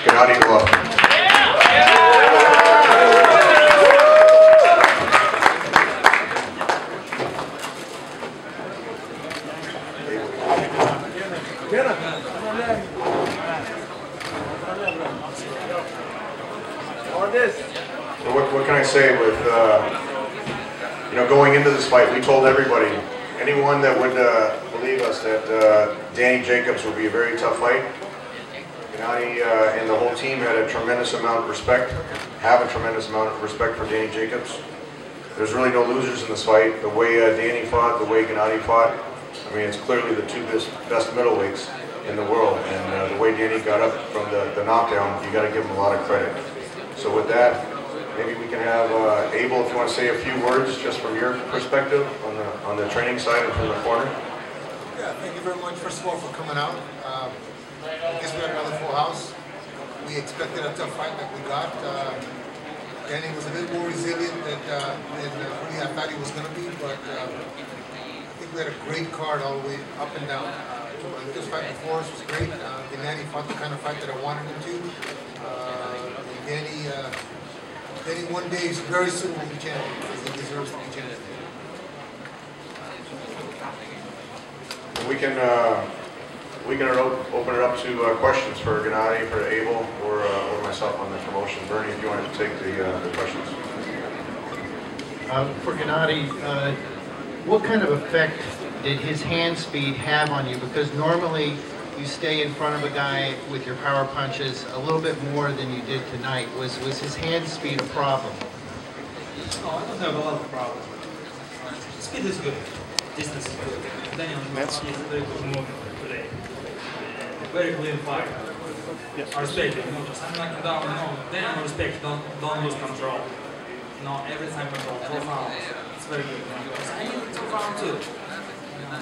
Gennady Golovkin. So what can I say with, going into this fight, we told everybody, anyone that would believe us that Gennady Jacobs would be a very tough fight. Gennady and the whole team had a tremendous amount of respect, have a tremendous amount of respect for Gennady Jacobs. There's really no losers in this fight. The way Gennady fought, the way Gennady fought, I mean, it's clearly the two best middleweights in the world. And the way Gennady got up from the knockdown, you got to give him a lot of credit. So with that, maybe we can have Abel, if you want to say a few words just from your perspective on the training side and from the corner. Yeah, thank you very much, first of all, for coming out. I guess we had another full house. We expected a tough fight like we got. Gennady was a bit more resilient than really I thought he was going to be, but I think we had a great card all the way up and down. This fight before us was great. Gennady fought the kind of fight that I wanted him to. Gennady one day, very soon, will be champion because he deserves to be champion. We can open it up to questions for Gennady, for Abel, or myself on the promotion. Bernie, if you wanted to take the questions. For Gennady, what kind of effect did his hand speed have on you? Because normally you stay in front of a guy with your power punches a little bit more than you did tonight. Was his hand speed a problem? No, I don't have a lot of problems. Speed is good. Distance is good. Daniel is a very good movement today. Very clean fight. Yes. I respect it. Just I'm knocking down. Daniel respect. Don't lose control. Every time control. 12 rounds. It's very good. I need 12 rounds too.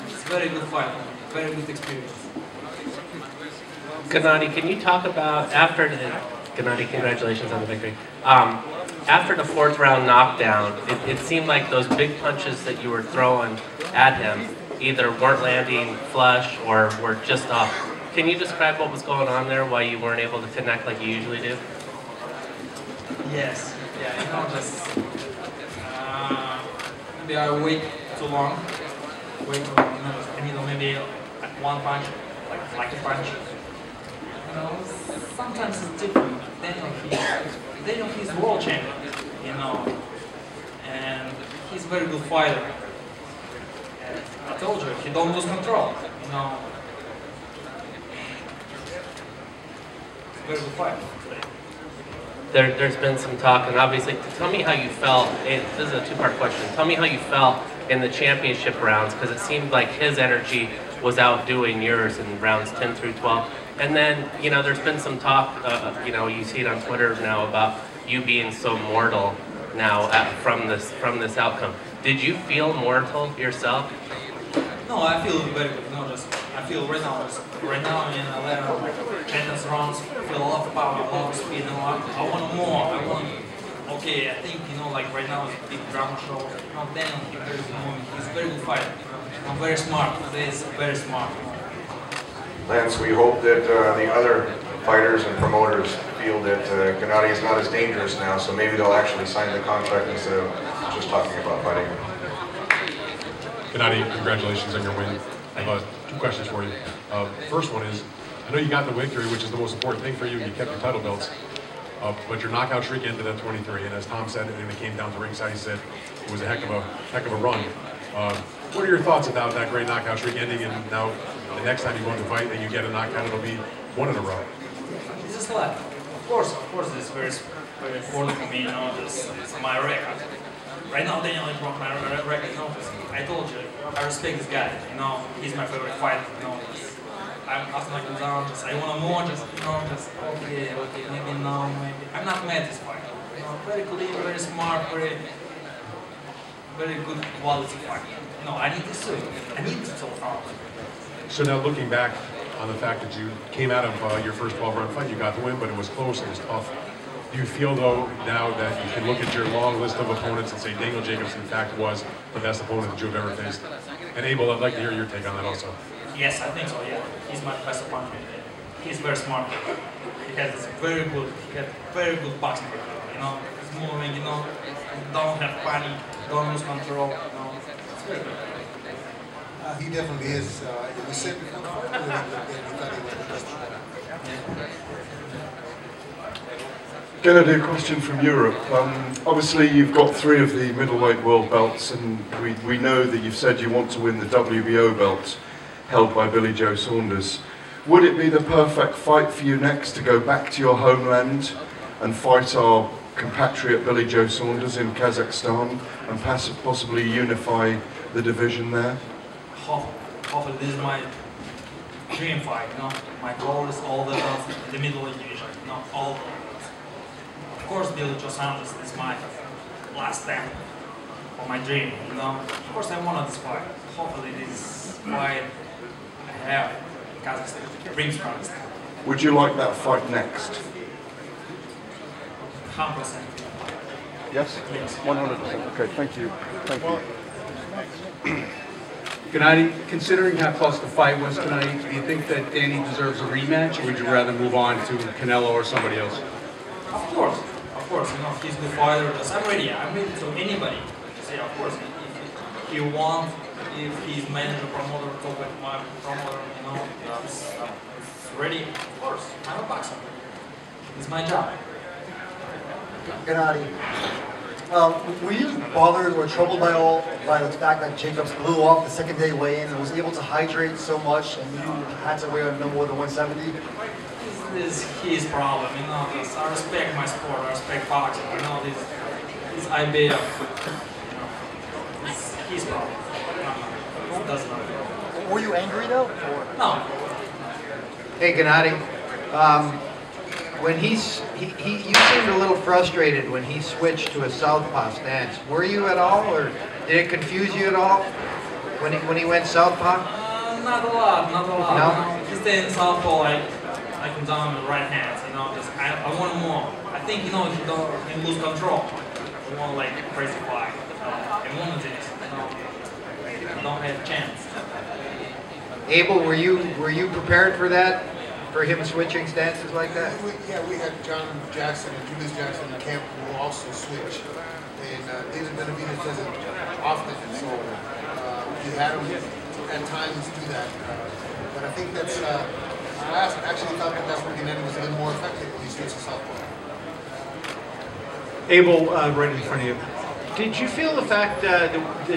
It's a very good fight. Very good experience. Gennady, can you talk about Gennady, congratulations on the victory. After the fourth round knockdown, it seemed like those big punches that you were throwing at him either weren't landing flush or were just off. Can you describe what was going on there, why you weren't able to connect like you usually do? Yes. Yeah, just maybe I wait too long. Maybe one punch, like a punch. Sometimes it's different. Daniel, he's world champion, and he's a very good fighter. And I told you, he don't lose control, Very good fight today. There's been some talk, and obviously, tell me how you felt. This is a two-part question. Tell me how you felt in the championship rounds, because it seemed like his energy was outdoing yours in rounds 10 through 12. And then, there's been some talk, you see it on Twitter now about you being so mortal now from this outcome. Did you feel mortal yourself? No, I feel very good. I feel right now in 11 champions rounds, I feel a lot of power, a lot of speed. I want more. Okay, I think, like right now it's a big drama show. Daniel, he's a very good fighter. Very smart. Today is very smart. Lance, we hope that the other fighters and promoters feel that Gennady is not as dangerous now, so maybe they'll actually sign the contract instead of just talking about fighting. Gennady, congratulations on your win. I have two questions for you. First one is, I know you got the victory, which is the most important thing for you. You kept your title belts, but your knockout streak ended at 23. And as Tom said, when it came down to ringside, he said it was a heck of a run. What are your thoughts about that great knockout streak ending, and now the next time you go into a fight and you get a knockout, it'll be one in a row? This is luck. Of course, this is very important for me. It's my record. Right now, Daniel broke my record. I told you, I respect this guy. He's my favorite fighter. I'm after knocking down. I want more. Okay, maybe no, maybe. I'm not mad at this fight. Very clean, very smart, very good quality fight. I need this too. I need this so far. So now looking back on the fact that you came out of your first 12-round fight, you got the win, but it was close, it was tough. Do you feel, though, now that you can look at your long list of opponents and say Daniel Jacobs, in fact, was the best opponent that you've ever faced? And Abel, I'd like to hear your take on that also. Yes, I think so, yeah. He's my best opponent. he's very smart. He has very good boxing technique. You know, he's moving. You know, don't have panic, don't lose control. You know, it's very good. He definitely is. We said before the fight, we thought he was the best fighter. Gennady, a question from Europe. Obviously, you've got 3 of the middleweight world belts, and we know that you've said you want to win the WBO belt held by Billy Joe Saunders. Would it be the perfect fight for you next to go back to your homeland and fight our compatriot Billy Joe Saunders in Kazakhstan and possibly unify the division there? Hopefully this is my dream fight, you know. My goal is all the belts in the middleweight division, you know, all the belts. Of course, Billy Joe Saunders is my last stand for my dream, you know. Of course, I wanted this fight. Hopefully this fight I have in Kazakhstan brings promise. Would you like that fight next? 100%. Yes? 100%. Okay, thank you. Thank you. Gennady, considering how close the fight was tonight, do you think that Danny deserves a rematch, or would you rather move on to Canelo or somebody else? Of course, you know, he's the fighter. I'm ready to anybody. Say, of course, if he wants, if he's manager, promoter, talk with my promoter, you know, it's ready. Of course, I'm a boxer. It's my job. Gennady, were you bothered or troubled by the fact that Jacobs blew off the second day weigh-in and was able to hydrate so much, and you had to weigh no more than 170? This is his problem, you know. I respect my sport, I respect boxing, you know. This IBF, you know, it's his problem. It doesn't matter. Were you angry though? Or? No. Hey, Gennady. When you seemed a little frustrated when he switched to a southpaw stance. Were you at all, or did it confuse you at all when he went southpaw? Not a lot. No? He stayed in southpaw, I can down with right hands, you know. Just I want more. I think, you know, he lose control. You want like crazy fight. And one of these, you know, don't have a chance. Abel, were you prepared for that? For him switching stances like that? We had John Jackson and Julius Jackson in camp who also switch. And David Benavidez doesn't often, so we had him at times do that. But I think that's, I actually thought that's where Gennady was a little more effective when he switched to southpaw. Abel, right in front of you. Did you feel the fact that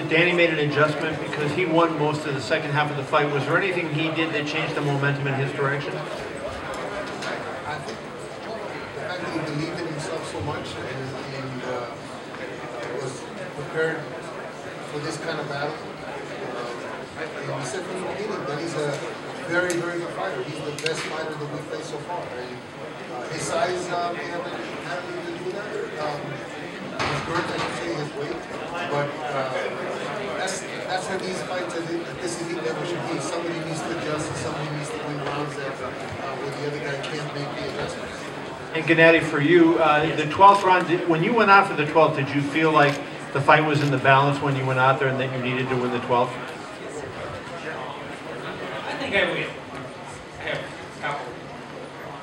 Danny made an adjustment because he won most of the second half of the fight? Was there anything he did that changed the momentum in his direction? I think the fact that he believed in himself so much and was prepared for this kind of battle. And we said from the beginning that he's a very, very good fighter. He's the best fighter that we've faced so far. And his size may have anything to do with that. His girth, I should say, his weight. But that's how these fights at this elite level should be. Somebody needs to adjust and somebody needs to win rounds that where the other guy can't make the adjustments. And Gennady, for you, the 12th round, when you went out for the 12th, did you feel like the fight was in the balance when you went out there and that you needed to win the 12th? I think I will. I have a couple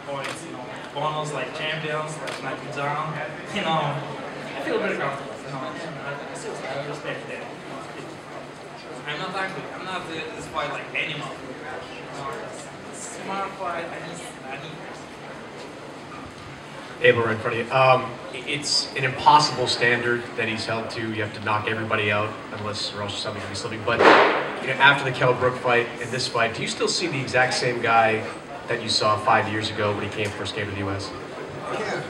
points, you know, bonus like champions, like knocking down, you know. I feel very comfortable, you know. I respect that. I'm not angry. I'm not this fight like animal. You know, it's a smart fight. I need. Abel, right in front of you. It's an impossible standard that he's held to. You have to knock everybody out, unless or else something can be slipping. But you know, after the Kell Brook fight and this fight, do you still see the exact same guy that you saw 5 years ago when he first came to the U.S.? Yeah,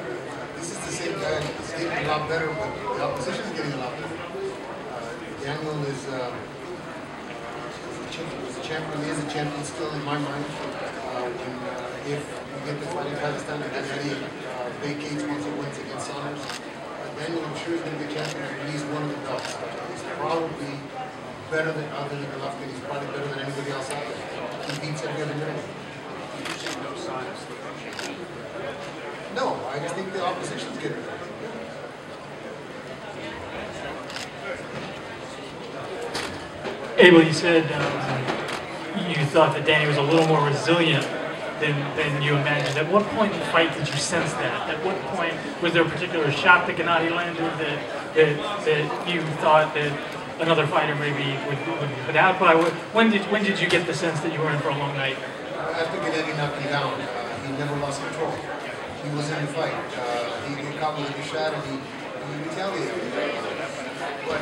this is the same guy. He's getting a lot better, but the opposition is getting a lot better. Daniel is a champion. He is a champion still in my mind. If we get the fight in Kazakhstan and Gennady vacates once he wins against Saunders, Daniel, I'm sure, is going to be champion at least one of the belts. He's probably better than other than Golovkin. He's probably better than anybody else out there. He beats every other minute. No, I just think the opposition's getting better. Abel, you said you thought that Danny was a little more resilient than you imagined. At what point in the fight did you sense that? At what point was there a particular shot that Gennady landed that you thought that another fighter maybe would be put out by? When did you get the sense that you were in for a long night? After Gennady knocked him down, he never lost control. He was in the fight. He caught with a good shot and he retaliated. But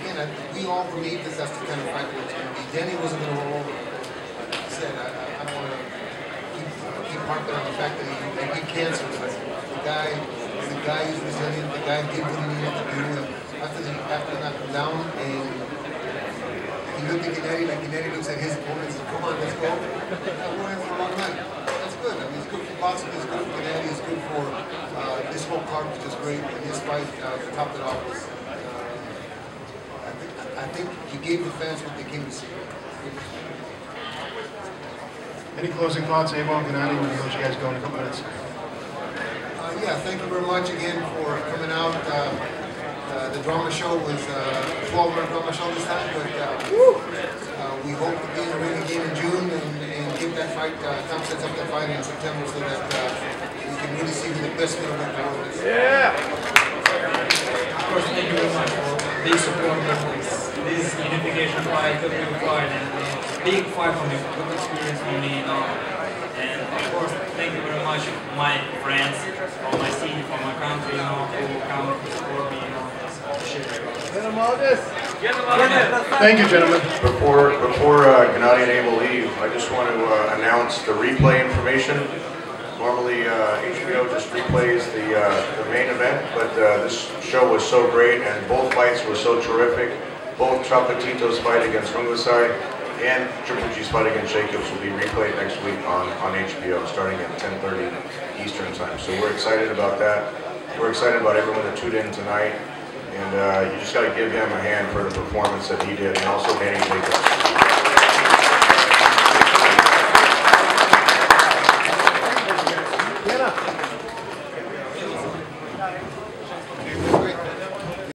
again, we all believe that that's the kind of fight that it's going to be. Danny wasn't going to roll over. Like I said, I don't want to keep harping on the fact that he beat cancer. But the guy is resilient. The guy did what he needed to do. And after he knocked him down, and he looked at Gennady like Gennady looks at his opponent and said, "Come on, let's go." That went for a long night. That's good. I mean, it's good for boxing. It's good for Gennady. It's good for this whole card, which is great. And this fight topped it off. I think he gave the fans what they came to see. Any closing thoughts, Abel and Gennady? We'll let you guys go in a couple minutes. Yeah, thank you very much again for coming out. The drama show was a 12-hour drama show this time, but we hope to be in the ring again in June and give that fight, Tom sets up that fight in September so that we can really see who the best middleweight in the world is. Yeah! Of course, thank you very much for being supporting this unification fight, the big fight, and big fight for me, good experience for me, and of course, thank you very much, my friends, from my city, from my country, who come to support me, Thank you, gentlemen. Before Gennady and Abel leave, I just want to announce the replay information. Normally, HBO just replays the main event, but this show was so great, and both fights were so terrific. Both Chocolatito's fight against Rungvisai and Triple G's fight against Jacobs will be replayed next week on HBO, starting at 10:30 Eastern Time. So we're excited about that. We're excited about everyone that tuned in tonight. And you just got to give him a hand for the performance that he did, and also Danny Jacobs.